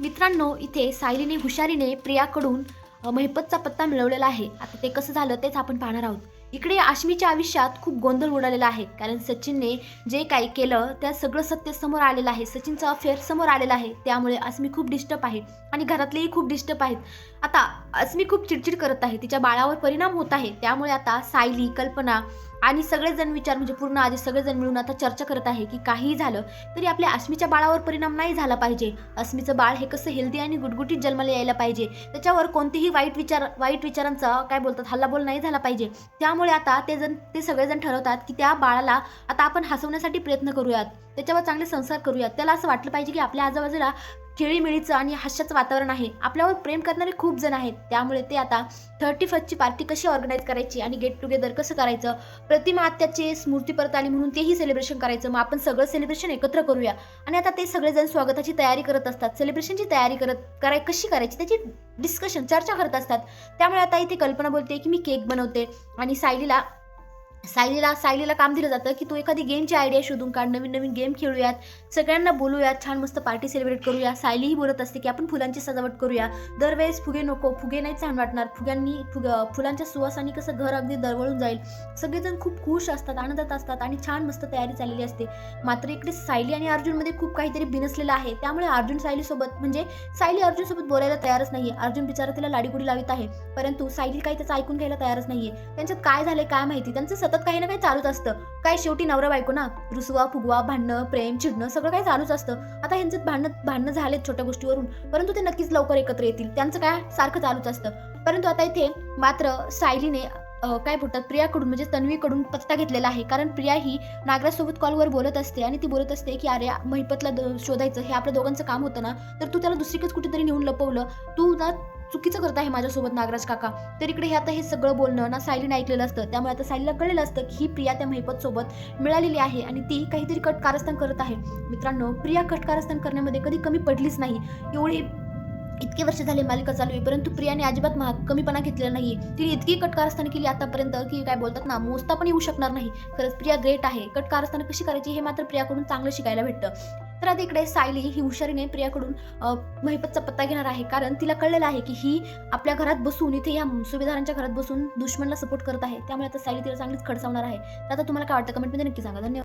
मित्रांनो, इथे सायलीने हुशारीने प्रियाकडून महिपतचा पत्ता मिळवलेला आहे. आता ते कसं झालं तेच आपण पाहणार आहोत. इकडे आश्मीच्या आयुष्यात खूप गोंधळ उडालेला आहे, कारण सचिनने जे काही केलं त्या सगळं सत्य समोर आलेलं आहे. सचिनचा अफेअर समोर आलेला आहे. त्यामुळे आश्मी खूप डिस्टर्ब आहे आणि घरातलेही खूप डिस्टर्ब आहेत. आता आश्मी खूप चिडचिड करत आहे, तिच्या बाळावर परिणाम होत आहे. त्यामुळे आता सायली, कल्पना आणि सगळेजण म्हणजे पूर्ण आधी सगळेजण मिळून आता चर्चा करत आहे की काहीही झालं तरी आपल्या आश्मीच्या बाळावर परिणाम नाही झाला पाहिजे. आश्मीचं बाळ हे कसं हेल्दी आणि गुटगुटीत जन्माला यायला पाहिजे, त्याच्यावर कोणतेही वाईट विचारांचा काय बोलतात हल्लाबोल नाही झाला पाहिजे. त्यामुळे आता ते सगळेजण ठरवतात की त्या बाळाला आता आपण हसवण्यासाठी प्रयत्न करूयात, त्याच्यावर चांगले संस्कार करूयात. त्याला असं वाटलं पाहिजे की आपल्या आजूबाजूला खेळीमेळीचं आणि हास्याचं वातावरण आहे, आपल्यावर प्रेम करणारे खूप जण आहेत. त्यामुळे ते आता 31st पार्टी कशी ऑर्गनाईज करायची आणि गेट टुगेदर कसं करायचं, प्रतिमा आत्याची स्मृती परत आली म्हणून तेही सेलिब्रेशन करायचं. मग आपण सगळं सेलिब्रेशन एकत्र करूया. आणि आता ते सगळेजण स्वागताची तयारी करत असतात, सेलिब्रेशनची तयारी कशी करायची त्याची डिस्कशन चर्चा करत असतात. त्यामुळे आता इथे कल्पना बोलते की मी केक बनवते आणि सायलीला काम दिलं जातं की तू एखादी गेमची आयडिया शोधून काढ, नवीन नवीन गेम खेळूयात, सगळ्यांना बोलूयात, छान मस्त पार्टी सेलिब्रेट करूया. सायलीही बोलत असते की आपण फुलांची सजावट करूया, दरवेळेस फुगे नको, फुगे नाही छान वाटणार, फुलांच्या सुवासानी कसं घर अगदी दरवळून जाईल. सगळेजण खूप खुश असतात, आनंदात असतात आणि छान मस्त तयारी चाललेली असते. मात्र इकडे सायली आणि अर्जुनमध्ये खूप काहीतरी बिनसलेलं आहे. त्यामुळे सायली अर्जुनसोबत बोलायला तयारच नाहीये. अर्जुन बिचारा तिला लाडीगुडी लावित आहे, परंतु सायली काही त्याचं ऐकून घ्यायला तयारच नाहीये. त्यांच्यात काय झालंय काय माहिती, त्यांचं सतत काही ना काही चालूच असतं. काय शेवटी नवरा बायको ना, रुसवा फुगवा, भांडणं, प्रेम, चिडणं सगळं काही चालूच असतं. आता ह्यांच्यात भांडणं झालेत छोट्या गोष्टीवरून, परंतु ते नक्कीच लवकर एकत्र येतील. त्यांचं काय सारखं चालूच असतं. परंतु आता इथे मात्र सायलीने काय बोलतात प्रियाकडून म्हणजे तन्वीकडून पत्ता घेतलेला आहे. कारण प्रिया ही नागराजसोबत कॉलवर बोलत असते आणि ती बोलत असते की अरे महिपतला शोधायचं हे आपल्या दोघांचं काम होतं ना, तर तू त्याला दुसरीकडेच कुठेतरी नेऊन लपवलं, तू ना चुकीचं करत आहे माझ्यासोबत नागराज काका. तर इकडे हे सगळं बोलणं ना सायलीने ऐकलेलं असतं. त्यामुळे आता सायलीला कळलेलं असतं की ही प्रिया त्या महिपत सोबत मिळालेली आहे आणि ती काहीतरी कारस्थान करत आहे. मित्रांनो, प्रिया कारस्थान करण्यामध्ये कधी कमी पडलीच नाही. इतके वर्ष झाले मालिका चालू आहे, परंतु प्रियाने अजिबात कमीपणा घेतलेला नाहीये. तिने इतकी कारस्थान केली आतापर्यंत की काय बोलतात ना, मोजता पण येऊ शकणार नाही. खरंच प्रिया ग्रेट आहे. कारस्थान कशी करायची हे मात्र प्रियाकडून चांगलं शिकायला भेटतं. तर आता इकडे सायली ही हुशारीने प्रियाकडून महिपतचा पत्ता घेणार आहे, कारण तिला कळलेलं आहे की ही आपल्या घरात बसून इथे या सुभेदारांच्या घरात बसून दुश्मनला सपोर्ट करत आहे. त्यामुळे आता सायली तिला चांगलीच खडसावणार आहे. तर आता तुम्हाला काय वाटतं कमेंटमध्ये नक्की सांगा. धन्यवाद.